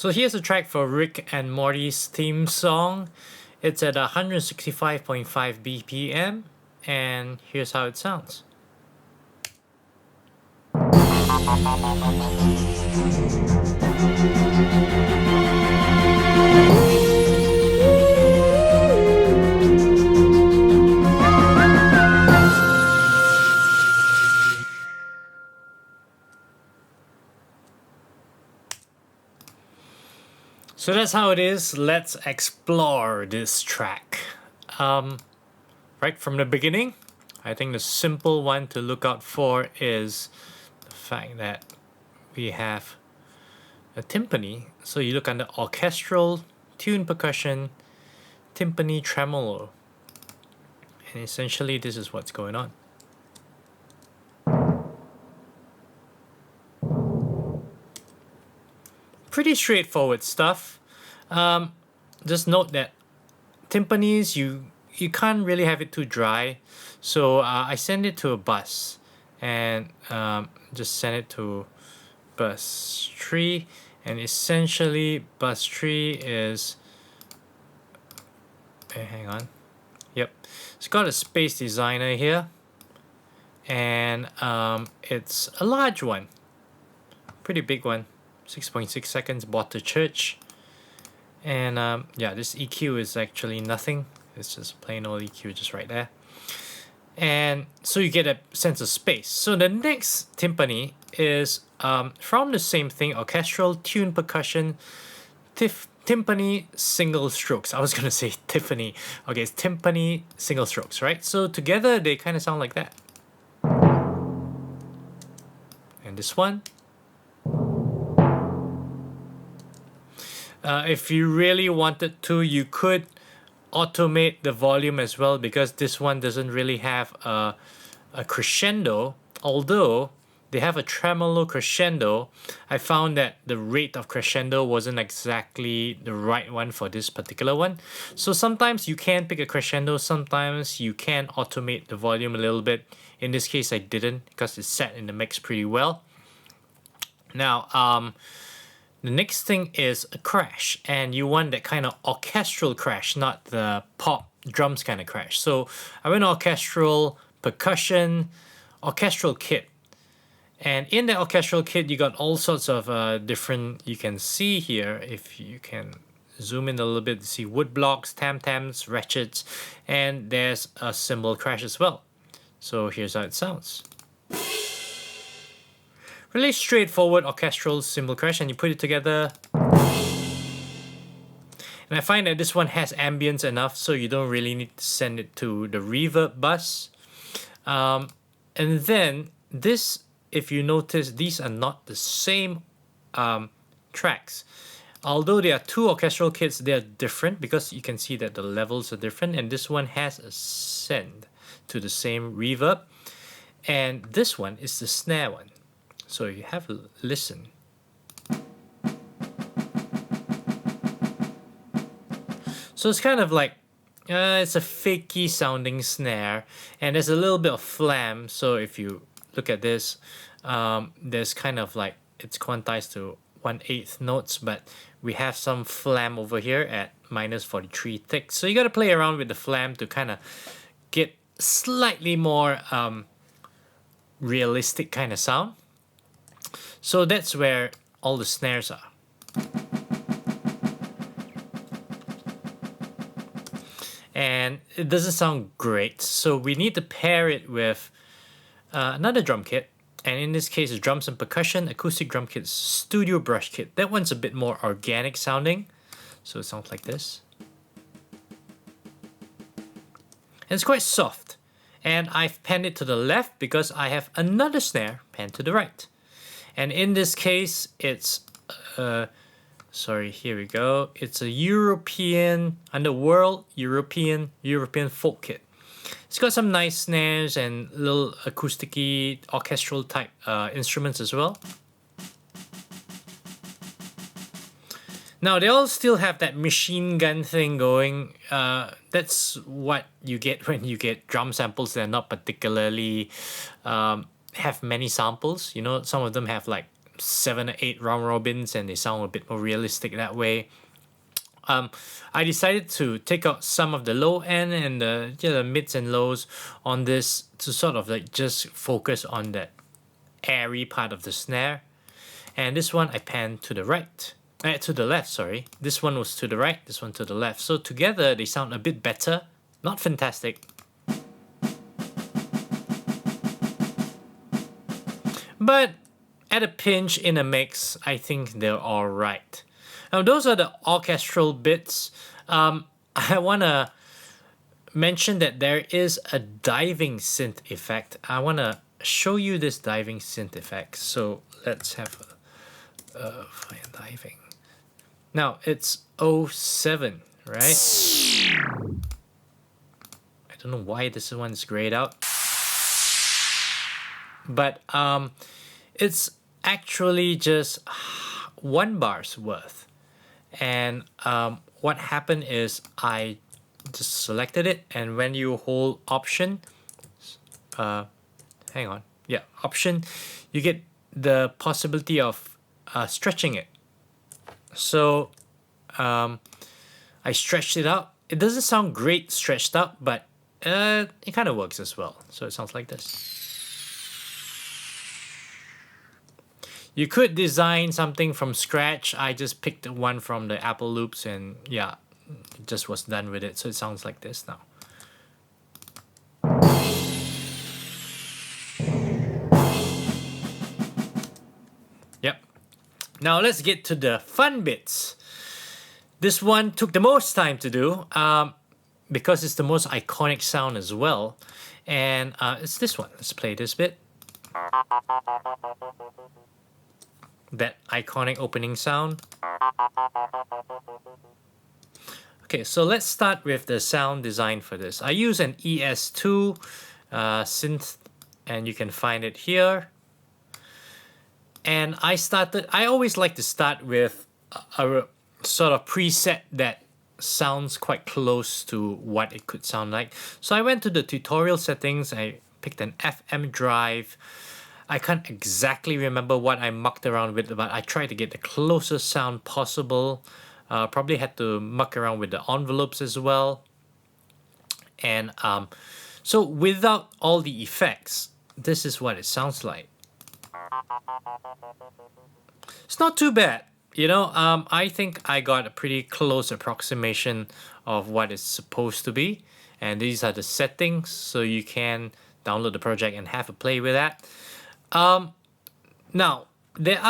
So here's a track for Rick and Morty's theme song. It's at 165.5 BPM, and here's how it sounds. So that's how it is. Let's explore this track. Right from the beginning, I think the simple one to look out for is the fact that we have a timpani. So you look under orchestral, tune percussion, timpani tremolo. And essentially this is what's going on. Pretty straightforward stuff. Just note that timpanis, you can't really have it too dry. So I send it to a bus and just send it to bus 3. And essentially bus 3 is, hang on. Yep. It's got a space designer here. And it's a large one. Pretty big one. 6.6 seconds, bought to church. And yeah, this EQ is actually nothing. It's just plain old EQ just right there. And so you get a sense of space. So the next timpani is from the same thing, orchestral, tune percussion, timpani single strokes. I was going to say Tiffany. Okay, it's timpani single strokes, right? So together they kind of sound like that. And this one. If you really wanted to, you could automate the volume as well, because this one doesn't really have a crescendo. Although they have a tremolo crescendo, I found that the rate of crescendo wasn't exactly the right one for this particular one. So sometimes you can pick a crescendo, sometimes you can automate the volume a little bit. In this case I didn't, because it's set in the mix pretty well. Now the next thing is a crash, and you want that kind of orchestral crash, not the pop drums kind of crash. So I went orchestral percussion, orchestral kit. And in the orchestral kit, you got all sorts of different, you can see here, if you can zoom in a little bit to see wood blocks, tam-tams, ratchets, and there's a cymbal crash as well. So here's how it sounds. Really straightforward orchestral cymbal crash, and you put it together. And I find that this one has ambience enough, so you don't really need to send it to the reverb bus. And then this, if you notice, these are not the same tracks. Although there are two orchestral kits, they are different because you can see that the levels are different, and this one has a send to the same reverb. And this one is the snare one. So you have a listen. So it's kind of like, it's a fakey sounding snare, and there's a little bit of flam. So if you look at this, there's kind of like, it's quantized to 1/8 notes, but we have some flam over here at -43 thick. So you got to play around with the flam to kind of get slightly more realistic kind of sound. So that's where all the snares are. And it doesn't sound great, so we need to pair it with another drum kit. And in this case, it's drums and percussion, acoustic drum kit, studio brush kit. That one's a bit more organic sounding, so it sounds like this. And it's quite soft. And I've panned it to the left because I have another snare panned to the right. And in this case, it's, sorry, here we go. It's a European, underworld, European folk kit. It's got some nice snares and little acoustic-y, orchestral type instruments as well. Now, they all still have that machine gun thing going. That's what you get when you get drum samples that are not particularly have many samples. You know, some of them have like 7 or 8 round robins, and they sound a bit more realistic that way. I decided to take out some of the low end and the mids and lows on this to sort of like just focus on that airy part of the snare. And this one I panned to the right, to the left, sorry. This one was to the right, this one to the left. So together they sound a bit better, not fantastic. But at a pinch in a mix, I think they're all right. Now those are the orchestral bits. I want to mention that there is a diving synth effect. I want to show you this diving synth effect. So let's have find diving. Now it's 07, right? I don't know why this one is grayed out. But it's actually just 1 bar's worth. And what happened is I just selected it, and when you hold option, option, you get the possibility of stretching it. So I stretched it out. It doesn't sound great stretched out, but it kind of works as well. So it sounds like this. You could design something from scratch. I just picked one from the Apple loops, and yeah, just was done with it. So it sounds like this now. Yep. Now let's get to the fun bits. This one took the most time to do because it's the most iconic sound as well. And it's this one. Let's play this bit. That iconic opening sound. Okay, so let's start with the sound design for this. I use an ES2 synth, and you can find it here. And I always like to start with a sort of preset that sounds quite close to what it could sound like. So I went to the tutorial settings, I picked an FM drive. I can't exactly remember what I mucked around with, but I tried to get the closest sound possible. Probably had to muck around with the envelopes as well. And so without all the effects, this is what it sounds like. It's not too bad. You know, I think I got a pretty close approximation of what it's supposed to be. And these are the settings, so you can download the project and have a play with that. Now, there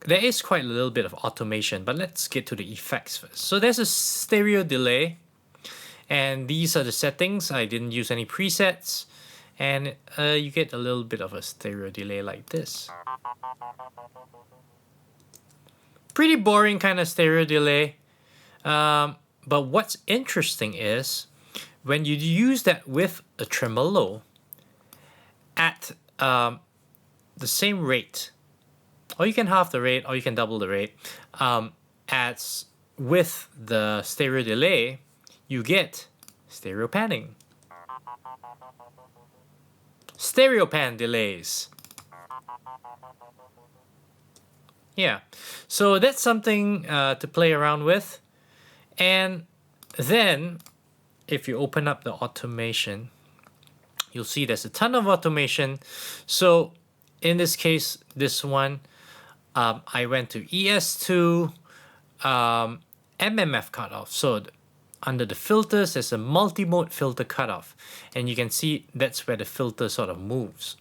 is quite a little bit of automation, but let's get to the effects first. So there's a stereo delay, and these are the settings. I didn't use any presets, and you get a little bit of a stereo delay like this. Pretty boring kind of stereo delay, but what's interesting is when you use that with a tremolo at the same rate, or you can half the rate, or you can double the rate, as with the stereo delay, you get stereo panning. Stereo pan delays. Yeah, so that's something to play around with. And then if you open up the automation, you'll see there's a ton of automation. So in this case, this one, I went to ES2 MMF cutoff. So under the filters, there's a multi-mode filter cutoff. And you can see that's where the filter sort of moves.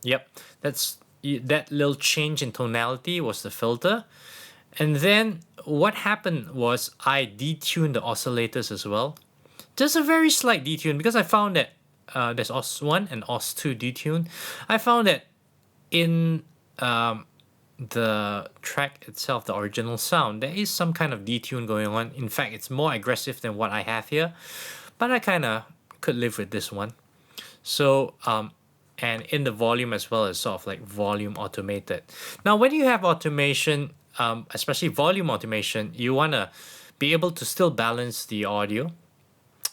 Yep, that little change in tonality was the filter. And then what happened was I detuned the oscillators as well. Just a very slight detune, because I found that there's OS1 and OS2 detune. I found that in the track itself, the original sound, there is some kind of detune going on. In fact, it's more aggressive than what I have here, but I kind of could live with this one. So and in the volume as well, as sort of like volume automated. Now when you have automation, especially volume automation, you want to be able to still balance the audio.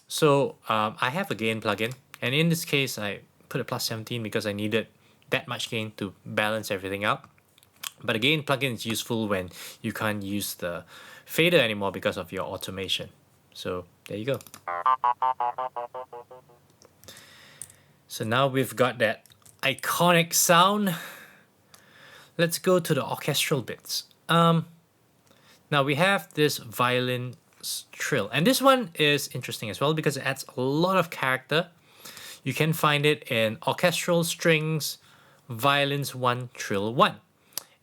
So I have a gain plugin, and in this case I put a +17 because I needed that much gain to balance everything out. But a gain plugin is useful when you can't use the fader anymore because of your automation. So there you go. So now we've got that iconic sound. Let's go to the orchestral bits. Now we have this violin trill, and this one is interesting as well because it adds a lot of character. You can find it in Orchestral Strings, Violins 1, Trill 1.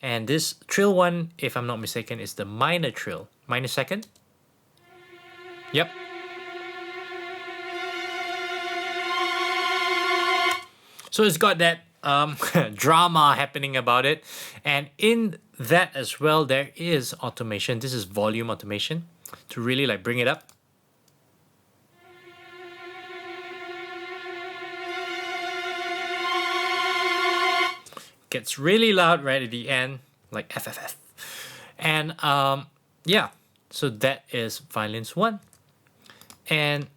And this trill 1, if I'm not mistaken, is the minor trill. Minor second? Yep. So it's got that drama happening about it. And in that as well, there is automation. This is volume automation to really like bring it up. Gets really loud right at the end, like FFF. And yeah, so that is Violins 1. And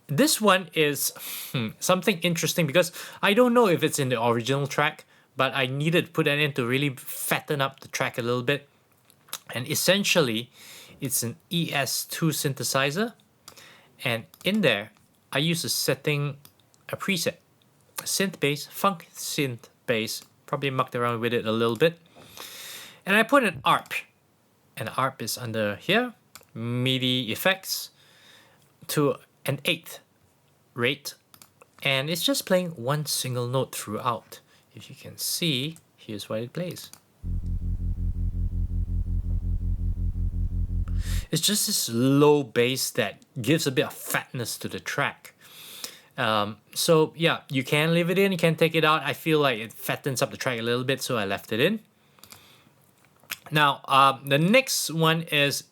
this one is something interesting because I don't know if it's in the original track, but I needed to put that in to really fatten up the track a little bit. And essentially, it's an ES2 synthesizer. And in there, I use a preset, a synth bass, funk synth bass, probably mucked around with it a little bit. And I put an ARP. And ARP is under here, MIDI effects, to an 8th rate. And it's just playing one single note throughout. If you can see, here's what it plays. It's just this low bass that gives a bit of fatness to the track. So yeah, you can leave it in, you can take it out. I feel like it fattens up the track a little bit, so I left it in. Now, the next one is,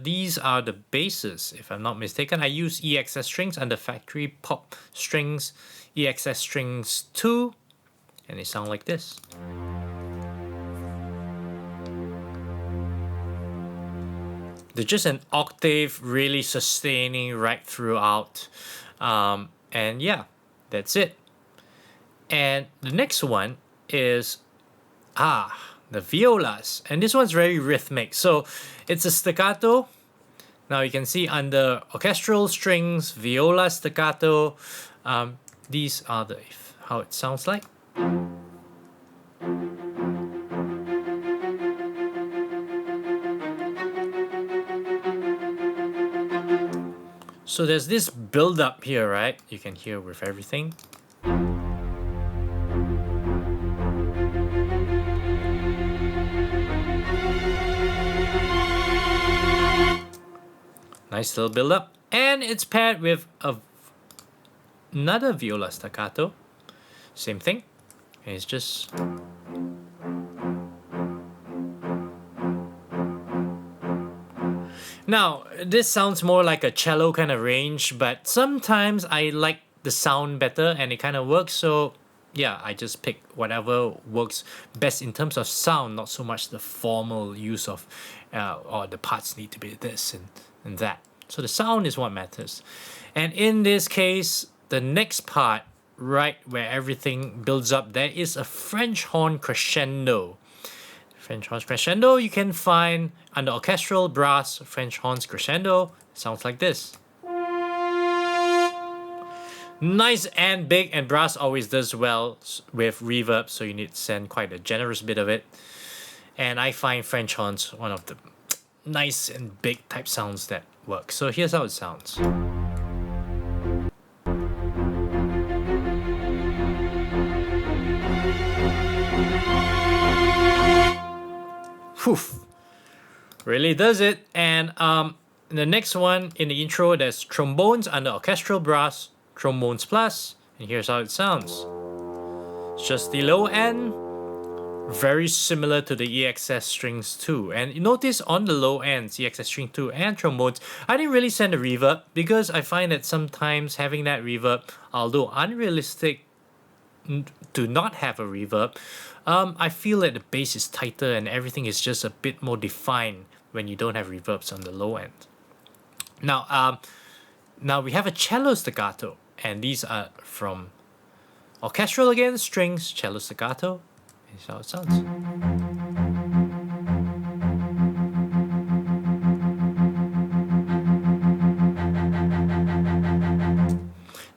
these are the basses, if I'm not mistaken. I use EXS strings under Factory Pop Strings, EXS Strings 2, and they sound like this. They're just an octave, really sustaining right throughout. And yeah, that's it. And the next one is, the violas. And this one's very rhythmic. So it's a staccato. Now you can see under Orchestral Strings, viola staccato. These are how it sounds like. So there's this build up here, right? You can hear with everything. Nice little build up. And it's paired with another viola staccato. Same thing. And it's just... Now, this sounds more like a cello kind of range, but sometimes I like the sound better and it kind of works. So yeah, I just pick whatever works best in terms of sound, not so much the formal use of, or the parts need to be this and that. So the sound is what matters. And in this case, the next part, right where everything builds up, there is a French horn crescendo. French horns crescendo you can find under orchestral brass. French horns crescendo sounds like this. Nice and big, and brass always does well with reverb, so you need to send quite a generous bit of it. And I find French horns one of the nice and big type sounds that work. So here's how it sounds. Whew. Really does it. And the next one in the intro, there's trombones under orchestral brass, trombones plus, and here's how it sounds. It's just the low end, very similar to the EXS Strings 2. And you notice on the low ends, EXS String 2 and trombones, I didn't really send a reverb because I find that sometimes having that reverb, although unrealistic to not have a reverb, I feel that the bass is tighter and everything is just a bit more defined when you don't have reverbs on the low end. Now we have a cello staccato, and these are from Orchestral again, strings, cello staccato. Here's how it sounds.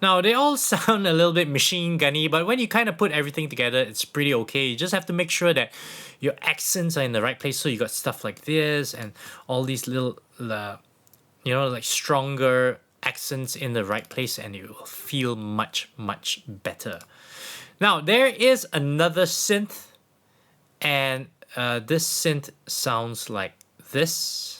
Now, they all sound a little bit machine gunny, but when you kind of put everything together, it's pretty okay. You just have to make sure that your accents are in the right place. So you got stuff like this and all these little, like stronger accents in the right place, and it will feel much, much better. Now, there is another synth, and this synth sounds like this.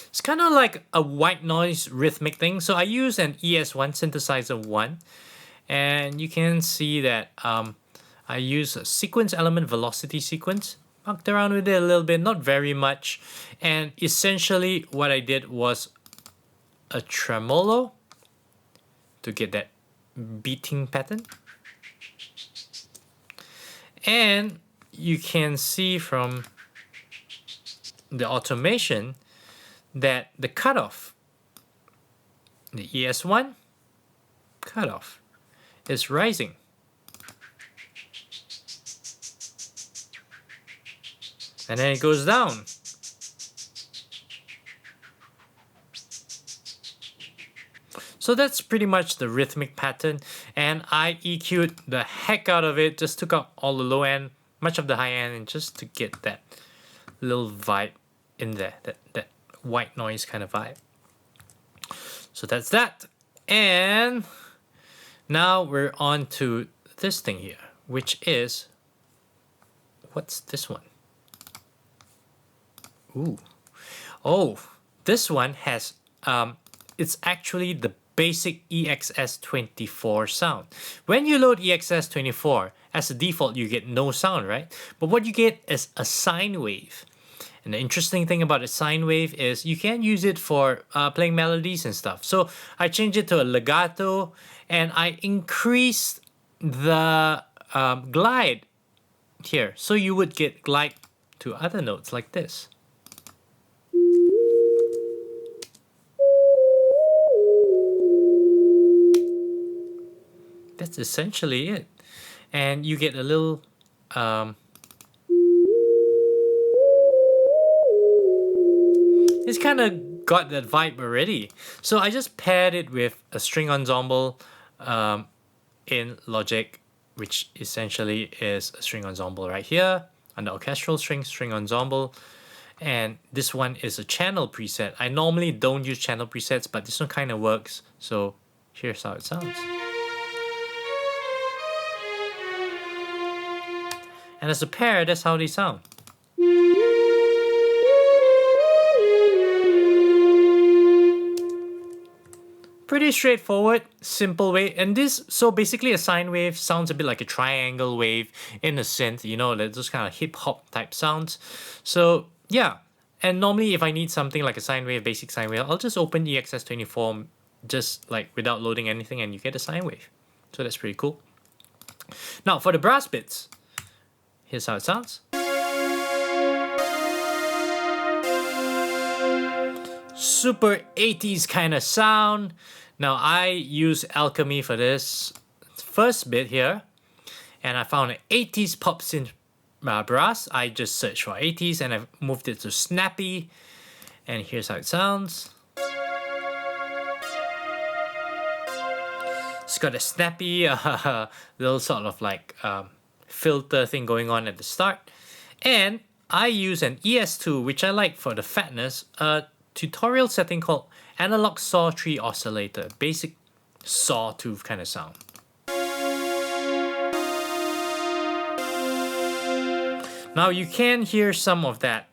It's kind of like a white noise rhythmic thing. So I use an ES1 synthesizer 1, and you can see that I use a sequence element velocity sequence. Mucked around with it a little bit, not very much. And essentially what I did was a tremolo to get that beating pattern. And you can see from the automation that the cutoff, the ES1 cutoff, is rising. And then it goes down. So that's pretty much the rhythmic pattern, and I EQ'd the heck out of it, just took out all the low end, much of the high end, and just to get that little vibe in there, that white noise kind of vibe. So that's that. And now we're on to this thing here, which is, what's this one? Ooh. Oh, this one has, it's actually the basic EXS24 sound. When you load EXS24, as a default, you get no sound, right? But what you get is a sine wave. And the interesting thing about a sine wave is you can use it for playing melodies and stuff. So I changed it to a legato, and I increased the glide here. So you would get glide to other notes like this. That's essentially it. And you get a little it's kind of got that vibe already. So I just paired it with a string ensemble in Logic, which essentially is a string ensemble right here under Orchestral Strings, string ensemble. And this one is a channel preset. I normally don't use channel presets, but this one kind of works. So here's how it sounds. And as a pair, that's how they sound. Pretty straightforward, simple way. And this, so basically a sine wave sounds a bit like a triangle wave in a synth, you know, those kind of hip hop type sounds. So yeah, and normally if I need something like a sine wave, basic sine wave, I'll just open EXS24 just like without loading anything, and you get a sine wave. So that's pretty cool. Now for the brass bits, here's how it sounds. Super 80s kind of sound. Now I use Alchemy for this first bit here, and I found an 80s pop synth brass. I just searched for 80s and I've moved it to snappy, and here's how it sounds. It's got a snappy little sort of like filter thing going on at the start, and I use an ES2, which I like for the fatness, tutorial setting called Analog Sawtree Oscillator, basic sawtooth kind of sound. Now you can hear some of that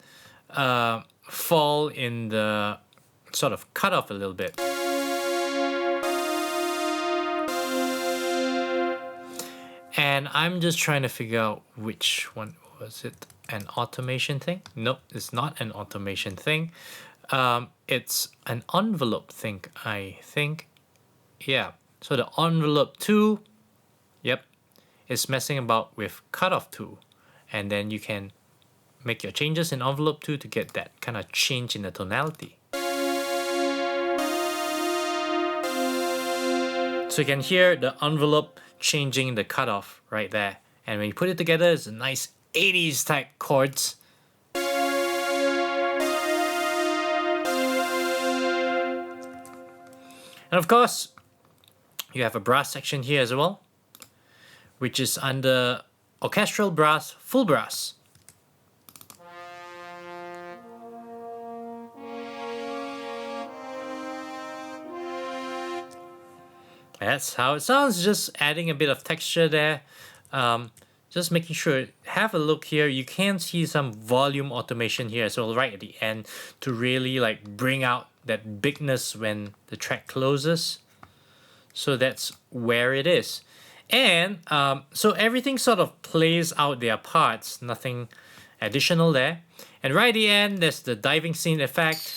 fall in the sort of cutoff a little bit. And I'm just trying to figure out which one was it. An automation thing? Nope, it's not an automation thing. It's an envelope thing, I think. Yeah, so the envelope 2, yep, is messing about with cutoff 2. And then you can make your changes in envelope 2 to get that kind of change in the tonality. So you can hear the envelope changing the cutoff right there. And when you put it together, it's a nice 80s type chords. And of course, you have a brass section here as well, which is under orchestral brass, full brass. That's how it sounds, just adding a bit of texture there. Just making sure, have a look here. You can see some volume automation here as well right at the end to really like bring out that bigness when the track closes. So that's where it is. And so everything sort of plays out their parts, nothing additional there. And right at the end, there's the diving scene effect.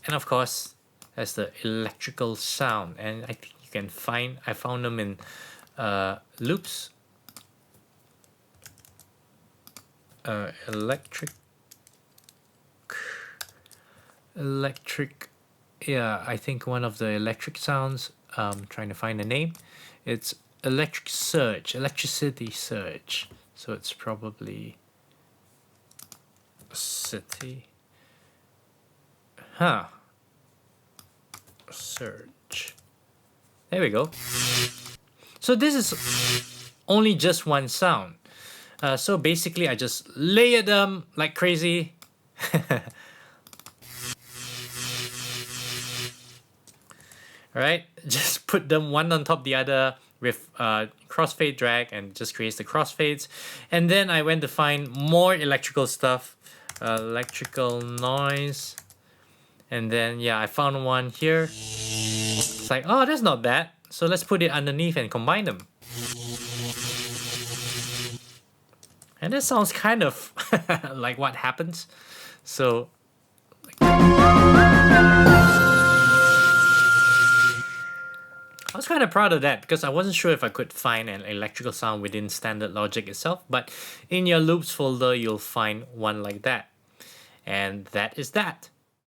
And of course, there's the electrical sound. And I think you can find, I found them in loops. Electric, yeah, I think one of the electric sounds, trying to find the name, it's electric surge, electricity surge. So it's probably city, surge. There we go. So this is only just one sound. So basically I just layer them like crazy. Alright, just put them one on top of the other with crossfade drag and just creates the crossfades. And then I went to find more electrical stuff, electrical noise. And then yeah, I found one here. It's like, oh, that's not bad. So let's put it underneath and combine them. And that sounds kind of like what happens. So I was kind of proud of that because I wasn't sure if I could find an electrical sound within standard Logic itself, but in your loops folder, you'll find one like that. And that is that.